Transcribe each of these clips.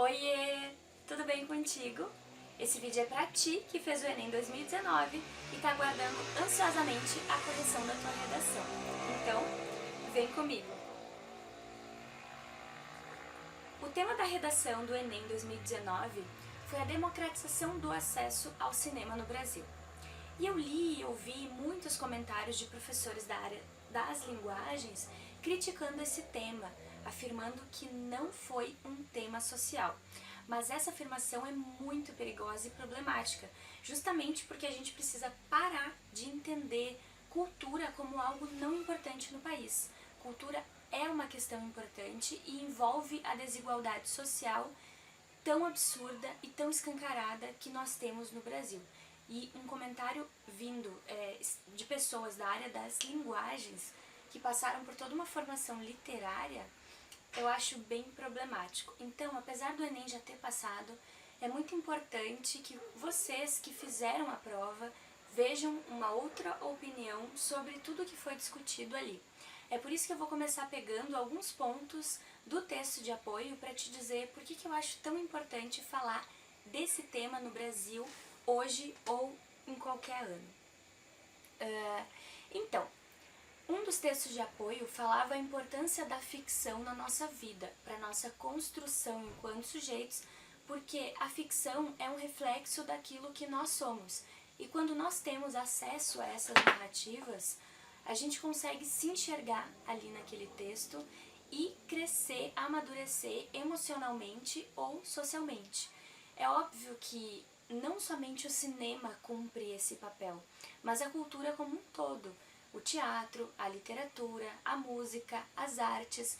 Oiê! Tudo bem contigo? Esse vídeo é pra ti que fez o Enem 2019 e tá aguardando ansiosamente a correção da tua redação. Então, vem comigo! O tema da redação do Enem 2019 foi a democratização do acesso ao cinema no Brasil. E eu li e ouvi muitos comentários de professores da área das linguagens criticando esse tema, afirmando que não foi um tema social. Mas essa afirmação é muito perigosa e problemática, justamente porque a gente precisa parar de entender cultura como algo não importante no país. Cultura é uma questão importante e envolve a desigualdade social tão absurda e tão escancarada que nós temos no Brasil. E um comentário vindo de pessoas da área das linguagens que passaram por toda uma formação literária, eu acho bem problemático. Então, apesar do Enem já ter passado, é muito importante que vocês que fizeram a prova vejam uma outra opinião sobre tudo que foi discutido ali. É por isso que eu vou começar pegando alguns pontos do texto de apoio para te dizer por que eu acho tão importante falar desse tema no Brasil hoje ou em qualquer ano. Então, um dos textos de apoio falava a importância da ficção na nossa vida, para nossa construção enquanto sujeitos, porque a ficção é um reflexo daquilo que nós somos. E quando nós temos acesso a essas narrativas, a gente consegue se enxergar ali naquele texto e crescer, amadurecer emocionalmente ou socialmente. É óbvio que não somente o cinema cumpre esse papel, mas a cultura como um todo. O teatro, a literatura, a música, as artes.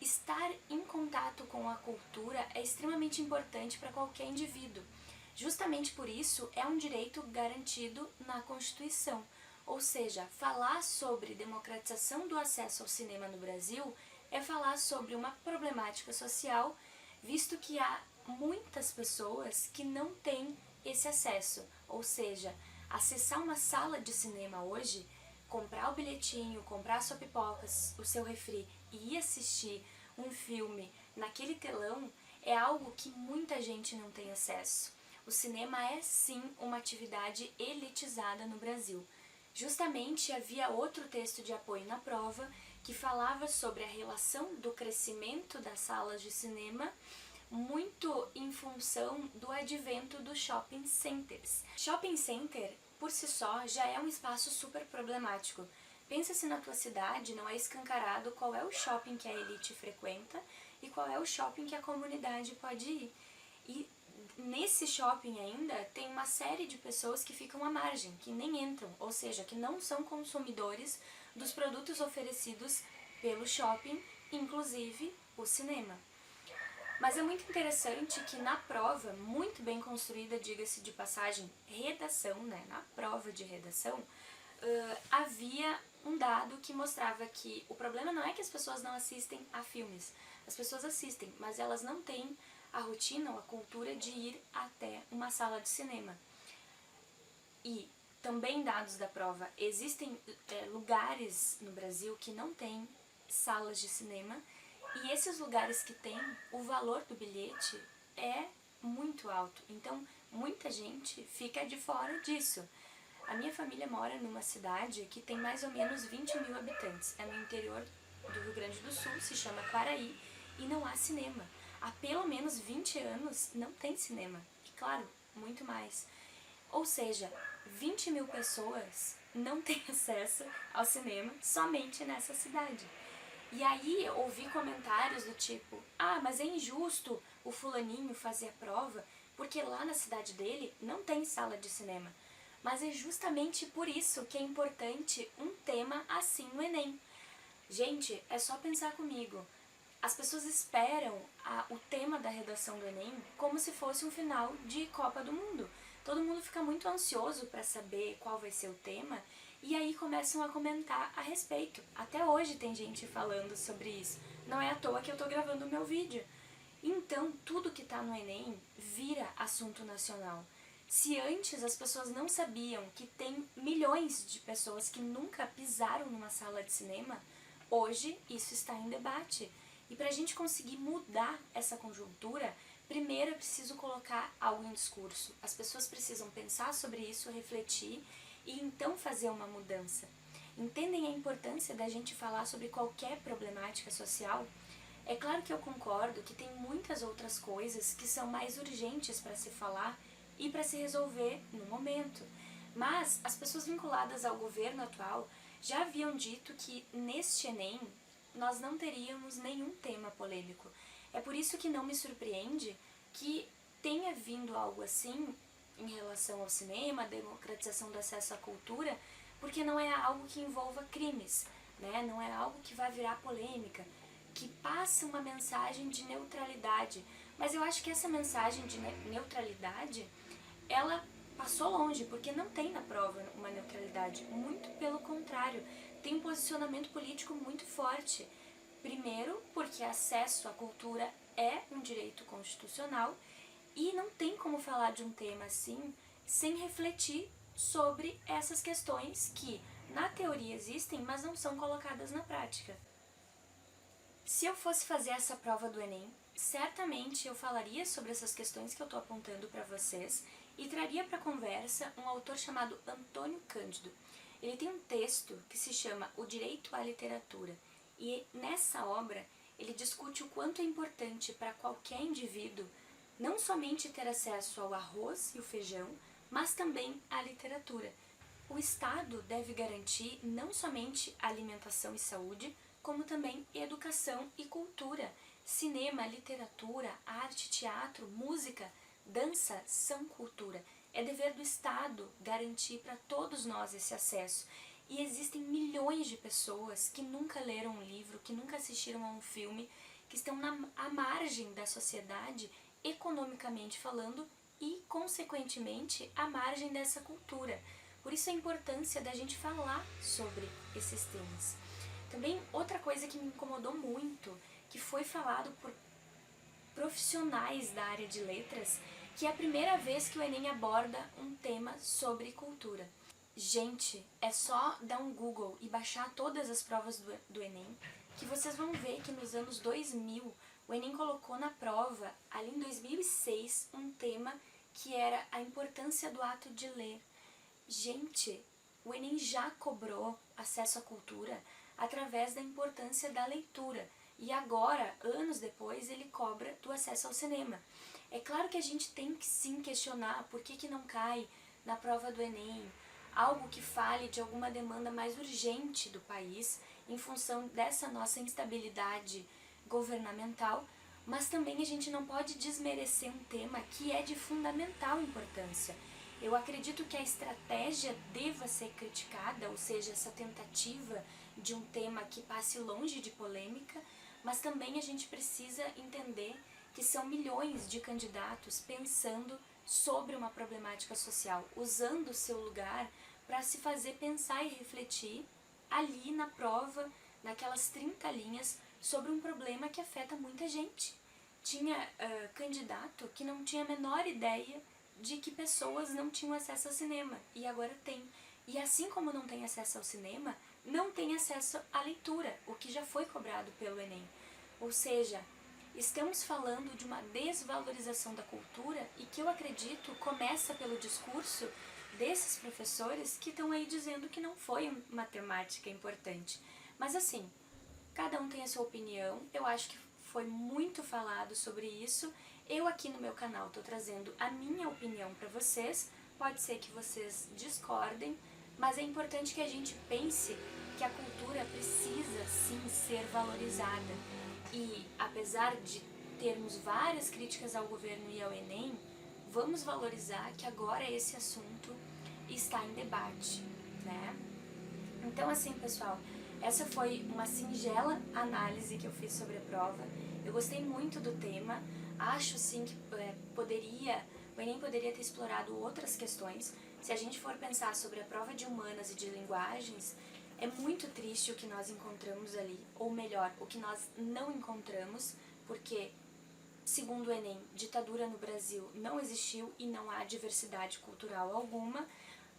Estar em contato com a cultura é extremamente importante para qualquer indivíduo. Justamente por isso é um direito garantido na Constituição. Ou seja, falar sobre democratização do acesso ao cinema no Brasil é falar sobre uma problemática social, visto que há muitas pessoas que não têm esse acesso. Ou seja, acessar uma sala de cinema hoje, comprar o bilhetinho, comprar a sua pipoca, o seu refri e ir assistir um filme naquele telão é algo que muita gente não tem acesso. O cinema é sim uma atividade elitizada no Brasil. Justamente havia outro texto de apoio na prova que falava sobre a relação do crescimento das salas de cinema muito em função do advento dos shopping centers. Shopping center, por si só, já é um espaço super problemático. Pensa se na tua cidade não é escancarado qual é o shopping que a elite frequenta e qual é o shopping que a comunidade pode ir. E nesse shopping ainda tem uma série de pessoas que ficam à margem, que nem entram, ou seja, que não são consumidores dos produtos oferecidos pelo shopping, inclusive o cinema. Mas é muito interessante que na prova, muito bem construída, diga-se de passagem, redação, na prova de redação, havia um dado que mostrava que o problema não é que as pessoas não assistem a filmes, as pessoas assistem, mas elas não têm a rotina ou a cultura de ir até uma sala de cinema. E também dados da prova, existem lugares no Brasil que não têm salas de cinema, e esses lugares que têm, o valor do bilhete é muito alto. Então, muita gente fica de fora disso. A minha família mora numa cidade que tem mais ou menos 20 mil habitantes. É no interior do Rio Grande do Sul, se chama Quaraí, e não há cinema. Há pelo menos 20 anos não tem cinema. E claro, muito mais. Ou seja, 20 mil pessoas não têm acesso ao cinema somente nessa cidade. E aí eu ouvi comentários do tipo, mas é injusto o fulaninho fazer a prova, porque lá na cidade dele não tem sala de cinema. Mas é justamente por isso que é importante um tema assim no Enem. Gente, é só pensar comigo. As pessoas esperam o tema da redação do Enem como se fosse um final de Copa do Mundo. Todo mundo fica muito ansioso para saber qual vai ser o tema e aí começam a comentar a respeito. Até hoje tem gente falando sobre isso. Não é à toa que eu estou gravando o meu vídeo. Então, tudo que está no Enem vira assunto nacional. Se antes as pessoas não sabiam que tem milhões de pessoas que nunca pisaram numa sala de cinema, hoje isso está em debate. E para a gente conseguir mudar essa conjuntura, primeiro é preciso colocar algo em discurso. As pessoas precisam pensar sobre isso, refletir e então fazer uma mudança. Entendem a importância da gente falar sobre qualquer problemática social? É claro que eu concordo que tem muitas outras coisas que são mais urgentes para se falar e para se resolver no momento. Mas as pessoas vinculadas ao governo atual já haviam dito que neste Enem nós não teríamos nenhum tema polêmico. É por isso que não me surpreende que tenha vindo algo assim em relação ao cinema, a democratização do acesso à cultura, porque não é algo que envolva crimes, né? Não é algo que vai virar polêmica, que passa uma mensagem de neutralidade. Mas eu acho que essa mensagem de neutralidade, ela passou longe, porque não tem na prova uma neutralidade. Muito pelo contrário, tem um posicionamento político muito forte. Primeiro, porque acesso à cultura é um direito constitucional e não tem como falar de um tema assim sem refletir sobre essas questões que na teoria existem, mas não são colocadas na prática. Se eu fosse fazer essa prova do Enem, certamente eu falaria sobre essas questões que eu estou apontando para vocês e traria para a conversa um autor chamado Antônio Cândido. Ele tem um texto que se chama O Direito à Literatura e nessa obra ele discute o quanto é importante para qualquer indivíduo não somente ter acesso ao arroz e o feijão, mas também à literatura. O Estado deve garantir não somente alimentação e saúde, como também educação e cultura. Cinema, literatura, arte, teatro, música, dança são cultura. É dever do Estado garantir para todos nós esse acesso. E existem milhões de pessoas que nunca leram um livro, que nunca assistiram a um filme, que estão à margem da sociedade, economicamente falando, e, consequentemente, à margem dessa cultura. Por isso a importância da gente falar sobre esses temas. Também outra coisa que me incomodou muito, que foi falado por profissionais da área de letras, que é a primeira vez que o Enem aborda um tema sobre cultura. Gente, é só dar um Google e baixar todas as provas do Enem, que vocês vão ver que nos anos 2000, o Enem colocou na prova, ali em 2006, um tema que era a importância do ato de ler. Gente, o Enem já cobrou acesso à cultura através da importância da leitura. E agora, anos depois, ele cobra do acesso ao cinema. É claro que a gente tem que sim questionar por que não cai na prova do Enem algo que fale de alguma demanda mais urgente do país em função dessa nossa instabilidade governamental, mas também a gente não pode desmerecer um tema que é de fundamental importância. Eu acredito que a estratégia deva ser criticada, ou seja, essa tentativa de um tema que passe longe de polêmica, mas também a gente precisa entender que são milhões de candidatos pensando sobre uma problemática social, usando o seu lugar para se fazer pensar e refletir ali na prova, naquelas 30 linhas, sobre um problema que afeta muita gente. Tinha candidato que não tinha a menor ideia de que pessoas não tinham acesso ao cinema, e agora tem. E assim como não tem acesso ao cinema, não tem acesso à leitura, o que já foi cobrado pelo Enem. Ou seja, estamos falando de uma desvalorização da cultura e que eu acredito começa pelo discurso desses professores que estão aí dizendo que não foi uma temática importante. Mas assim, cada um tem a sua opinião, eu acho que foi muito falado sobre isso. Eu aqui no meu canal estou trazendo a minha opinião para vocês, pode ser que vocês discordem, mas é importante que a gente pense que a cultura precisa sim ser valorizada. E apesar de termos várias críticas ao governo e ao Enem, vamos valorizar que agora esse assunto está em debate, né? Então assim, pessoal, essa foi uma singela análise que eu fiz sobre a prova. Eu gostei muito do tema, acho sim que o Enem poderia ter explorado outras questões. Se a gente for pensar sobre a prova de humanas e de linguagens, é muito triste o que nós encontramos ali, ou melhor, o que nós não encontramos, porque, segundo o Enem, ditadura no Brasil não existiu e não há diversidade cultural alguma,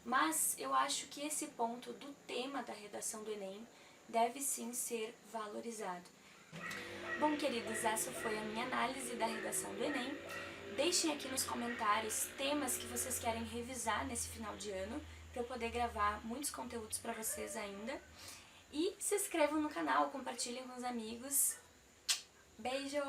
mas eu acho que esse ponto do tema da redação do Enem deve sim ser valorizado. Bom, queridos, essa foi a minha análise da redação do Enem. Deixem aqui nos comentários temas que vocês querem revisar nesse final de ano, para eu poder gravar muitos conteúdos para vocês ainda. E se inscrevam no canal, compartilhem com os amigos. Beijo!